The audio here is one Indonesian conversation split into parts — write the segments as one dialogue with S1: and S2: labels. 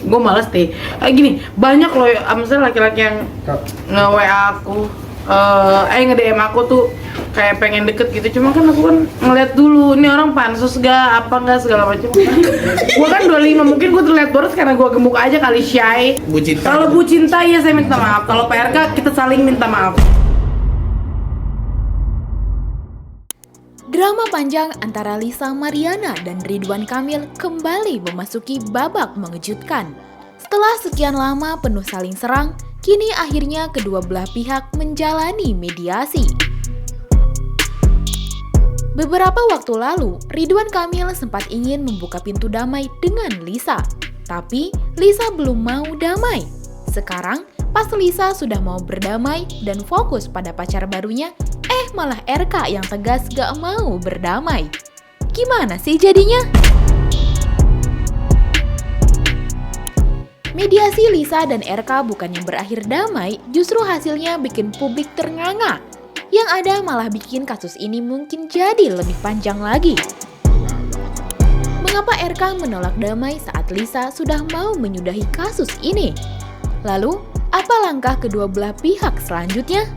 S1: gue males deh. Gini, banyak loh, misalnya laki-laki yang nge-WA aku, nge-DM aku tuh kayak pengen deket gitu. Cuma kan aku kan ngeliat dulu, ini orang pansos gak, apa gak, segala macam. Gue kan 25, mungkin gue terlihat boros karena gue gemuk aja kali, shy. Kalau Bu Cinta ya saya minta maaf, kalau PRK kita saling minta maaf.
S2: Drama panjang antara Lisa Mariana dan Ridwan Kamil kembali memasuki babak mengejutkan. Setelah sekian lama penuh saling serang, kini akhirnya kedua belah pihak menjalani mediasi. Beberapa waktu lalu, Ridwan Kamil sempat ingin membuka pintu damai dengan Lisa. Tapi, Lisa belum mau damai. Sekarang, pas Lisa sudah mau berdamai dan fokus pada pacar barunya, malah RK yang tegas gak mau berdamai. Gimana sih jadinya? Mediasi Lisa dan RK bukannya berakhir damai, justru hasilnya bikin publik ternganga. Yang ada malah bikin kasus ini mungkin jadi lebih panjang lagi. Mengapa RK menolak damai saat Lisa sudah mau menyudahi kasus ini? Lalu, apa langkah kedua belah pihak selanjutnya?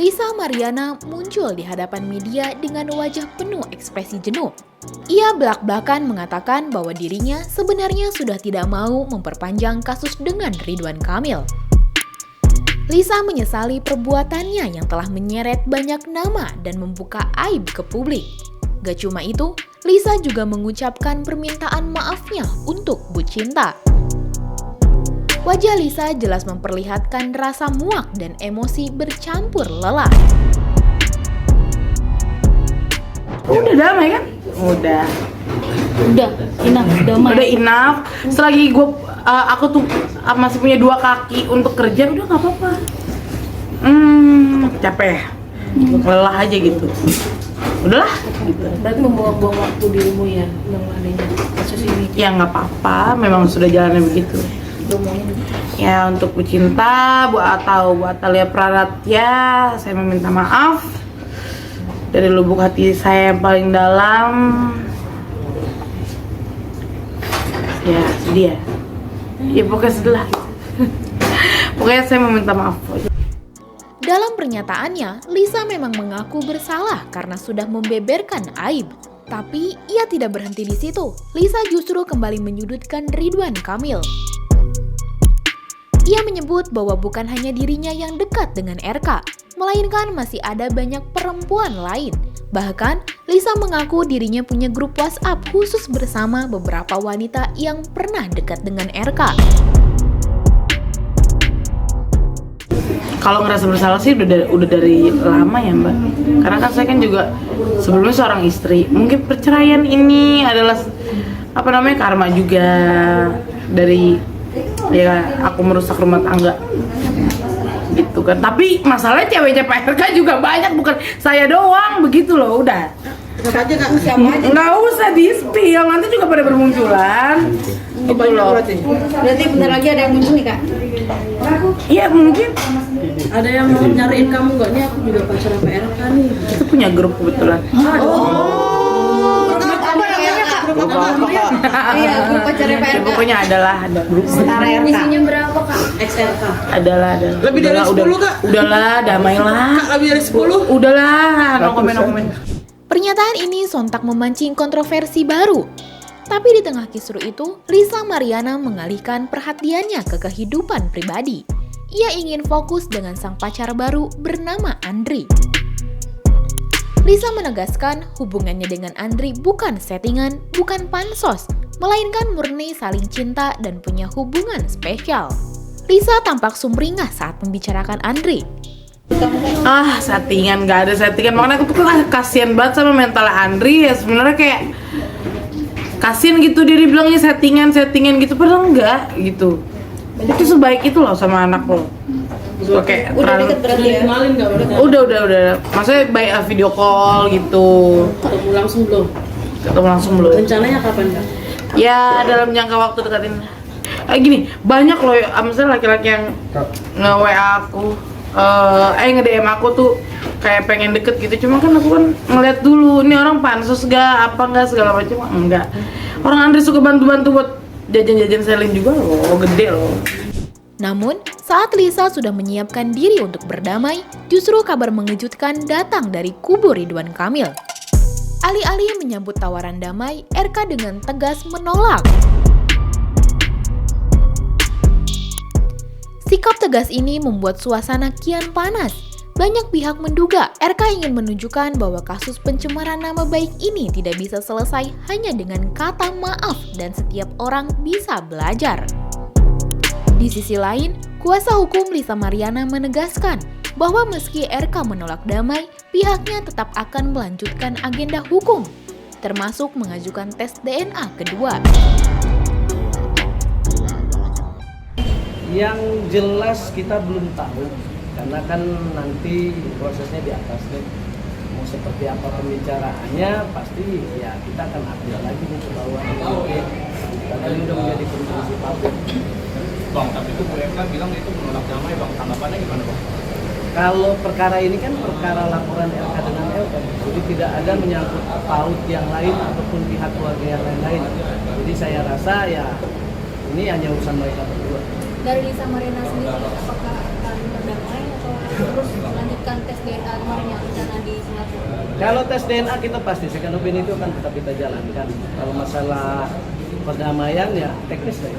S2: Lisa Mariana muncul di hadapan media dengan wajah penuh ekspresi jenuh. Ia belak-belakan mengatakan bahwa dirinya sebenarnya sudah tidak mau memperpanjang kasus dengan Ridwan Kamil. Lisa menyesali perbuatannya yang telah menyeret banyak nama dan membuka aib ke publik. Gak cuma itu, Lisa juga mengucapkan permintaan maafnya untuk Bu Cinta. Wajah Lisa jelas memperlihatkan rasa muak dan emosi bercampur lelah.
S1: Udah damai kan? Udah,
S2: enough, damai.
S1: Udah enough. Selagi aku tuh masih punya 2 kaki untuk kerja, udah nggak apa-apa. Capek, lelah aja gitu. Udahlah. Gitu.
S3: Berarti membuang-buang waktu dirimu ya, yang adanya kasus ini.
S1: Ya nggak apa-apa, memang sudah jalannya begitu. Ya untuk Bu Cinta, Bu Atalia Praratya, saya meminta maaf dari lubuk hati saya yang paling dalam. Ya sedih ya. Ya pokoknya sedih lah. Pokoknya saya meminta maaf.
S2: Dalam pernyataannya, Lisa memang mengaku bersalah karena sudah membeberkan aib. Tapi ia tidak berhenti di situ. Lisa justru kembali menyudutkan Ridwan Kamil. Ia menyebut bahwa bukan hanya dirinya yang dekat dengan RK, melainkan masih ada banyak perempuan lain. Bahkan, Lisa mengaku dirinya punya grup WhatsApp khusus bersama beberapa wanita yang pernah dekat dengan RK.
S1: Kalau ngerasa bersalah sih udah dari lama ya Mbak. Karena kan saya kan juga sebelumnya seorang istri. Mungkin perceraian ini adalah karma juga dari aku merusak rumah tangga gitu kan. Tapi masalahnya ceweknya Pak RK juga banyak, bukan saya doang begitu loh. Udah nggak usah di spill, nanti juga pada bermunculan gitu loh.
S3: Berarti bentar lagi ada yang muncul nih Kak?
S1: Iya mungkin
S3: Ada yang mau nyariin kamu nggak? Nih aku juga pacar PRK nih.
S1: kita punya grup kebetulan.
S3: Iya, grup pacarnya PRK.
S1: Ya, pokoknya ada grup
S3: Setara RK.
S4: Isinya berapa Kak?
S3: XRK.
S1: adalah
S5: Lebih dari 10 Kak?
S1: Udahlah, damailah.
S5: Kak, lebih dari 10?
S1: Udahlah, no komen.
S2: Pernyataan ini sontak memancing kontroversi baru. Tapi di tengah kisru itu, Lisa Mariana mengalihkan perhatiannya ke kehidupan pribadi. Ia ingin fokus dengan sang pacar baru bernama Andri. Lisa menegaskan hubungannya dengan Andri bukan settingan, bukan pansos, melainkan murni saling cinta dan punya hubungan spesial. Lisa tampak sumringah saat membicarakan Andri.
S1: Settingan, gak ada settingan. Makanya aku tuh kasihan banget sama mental Andri ya. Sebenarnya kayak kasihan gitu, dia bilangnya settingan gitu, padahal enggak gitu. Itu sebaik itu loh sama anak lo. Oke,
S3: Udah deket berarti ya?
S5: Kenalin nggak berarti?
S1: udah. Maksudnya baik video call gitu.
S5: Ketemu langsung belum?
S1: Ketemu langsung belum?
S5: Rencananya kapan Kak?
S1: Ya dalam jangka waktu dekat ini. Gini, banyak loh, misalnya laki-laki yang nge-WA aku, nge-DM aku tuh kayak pengen deket gitu, cuma kan aku kan ngeliat dulu ini orang pansos gak apa enggak segala macam. Enggak, orang Andre suka bantu-bantu buat jajan-jajan selin juga loh, gede loh.
S2: Namun, saat Lisa sudah menyiapkan diri untuk berdamai, justru kabar mengejutkan datang dari kubu Ridwan Kamil. Alih-alih menyambut tawaran damai, RK dengan tegas menolak. Sikap tegas ini membuat suasana kian panas. Banyak pihak menduga RK ingin menunjukkan bahwa kasus pencemaran nama baik ini tidak bisa selesai hanya dengan kata maaf dan setiap orang bisa belajar. Di sisi lain, kuasa hukum Lisa Mariana menegaskan bahwa meski RK menolak damai, pihaknya tetap akan melanjutkan agenda hukum, termasuk mengajukan tes DNA kedua.
S4: Yang jelas kita belum tahu, karena kan nanti prosesnya di atas nih. Mau seperti apa pembicaraannya, pasti ya kita akan update lagi nih ke bawah. Karena ini udah menjadi konsumsi publik.
S6: Bang, tapi itu mereka bilang itu menolak damai, Bang. Tanggapannya gimana, Bang?
S4: Kalau perkara ini kan perkara laporan RK dengan LK, jadi tidak ada menyangkut paut yang lain ataupun pihak keluarga yang lain-lain. Jadi saya rasa ya ini hanya urusan mereka berdua.
S7: Dari Lisa Mariana sendiri, apakah akan berdamai atau terus melanjutkan tes DNA kemarin yang rencana di Singapura?
S4: Kalau tes DNA kita pasti second opinion itu akan tetap kita jalankan. Kalau masalah perdamaian ya teknis lah.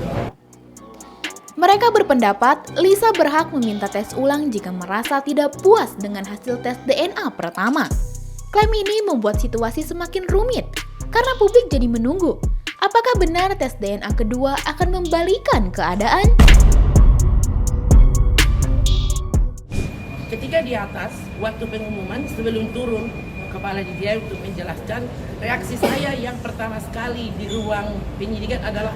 S2: Mereka berpendapat Lisa berhak meminta tes ulang jika merasa tidak puas dengan hasil tes DNA pertama. Klaim ini membuat situasi semakin rumit karena publik jadi menunggu. Apakah benar tes DNA kedua akan membalikan keadaan?
S8: Ketika di atas, waktu pengumuman sebelum turun, kepala dia untuk menjelaskan, reaksi saya yang pertama sekali di ruang penyidikan adalah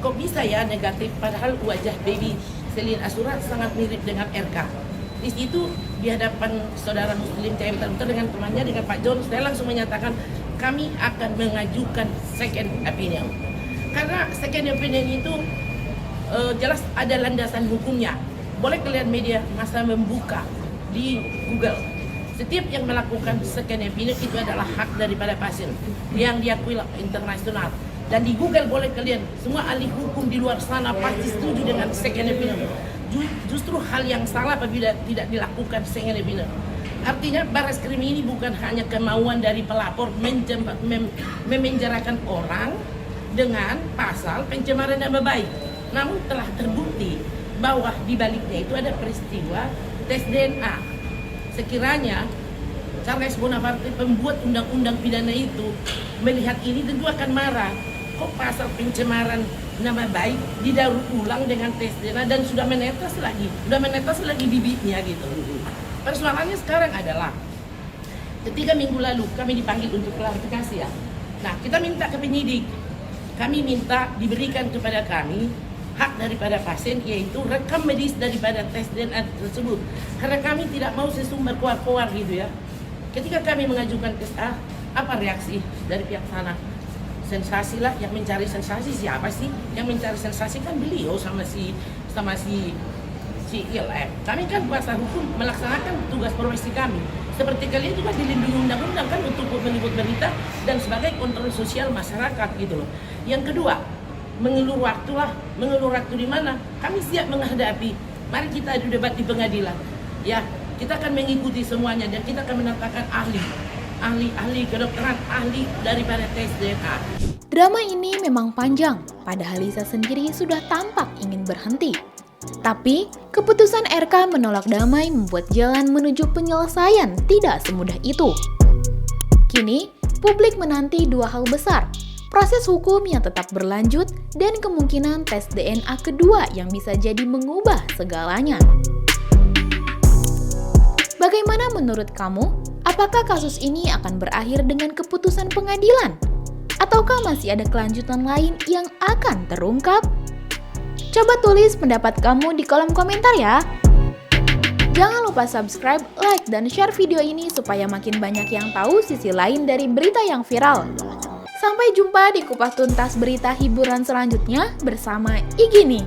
S8: kok bisa ya negatif, padahal wajah baby Selin Ashura sangat mirip dengan RK. Di situ di hadapan saudara Muslim KM Tarunta dengan temannya, dengan Pak John, saya langsung menyatakan kami akan mengajukan second opinion. Karena second opinion itu jelas ada landasan hukumnya. Boleh kalian media masa membuka di Google. Setiap yang melakukan second opinion itu adalah hak daripada pasien yang diakui internasional. Dan di Google boleh kalian, semua ahli hukum di luar sana pasti setuju dengan second opinion. Justru hal yang salah apabila tidak dilakukan second opinion. Artinya Barreskrim ini bukan hanya kemauan dari pelapor memenjarakan orang dengan pasal pencemaran nama baik. Namun telah terbukti bahwa di baliknya itu ada peristiwa tes DNA. Sekiranya Charles Bonaparte pembuat undang-undang pidana itu melihat ini tentu akan marah. Kok pasal pencemaran nama baik didaur ulang dengan tes DNA dan sudah menetas lagi bibitnya gitu. Persoalannya sekarang adalah ketika minggu lalu kami dipanggil untuk klarifikasi ya. Nah, kita minta ke penyidik, kami minta diberikan kepada kami hak daripada pasien, yaitu rekam medis daripada tes DNA tersebut. Karena kami tidak mau sesumber koar-koar gitu ya. Ketika kami mengajukan tes A, apa reaksi dari pihak sana? Sensasi lah, yang mencari sensasi siapa sih? Yang mencari sensasi kan beliau sama si ILM. Kami kan kuasa hukum melaksanakan tugas profesi kami. Seperti kalian juga dilindungi undang-undang kan untuk meliput berita dan sebagai kontrol sosial masyarakat gitu loh. Yang kedua, mengelur waktu di mana? Kami siap menghadapi. Mari kita adu debat di pengadilan. Ya, kita akan mengikuti semuanya dan kita akan mendatangkan ahli kedokteran, ahli daripada tes DNA.
S2: Drama ini memang panjang, padahal Lisa sendiri sudah tampak ingin berhenti. Tapi, keputusan RK menolak damai membuat jalan menuju penyelesaian tidak semudah itu. Kini, publik menanti dua hal besar, proses hukum yang tetap berlanjut dan kemungkinan tes DNA kedua yang bisa jadi mengubah segalanya. Bagaimana menurut kamu? Apakah kasus ini akan berakhir dengan keputusan pengadilan? Ataukah masih ada kelanjutan lain yang akan terungkap? Coba tulis pendapat kamu di kolom komentar ya. Jangan lupa subscribe, like, dan share video ini supaya makin banyak yang tahu sisi lain dari berita yang viral. Sampai jumpa di kupas tuntas berita hiburan selanjutnya bersama Igini.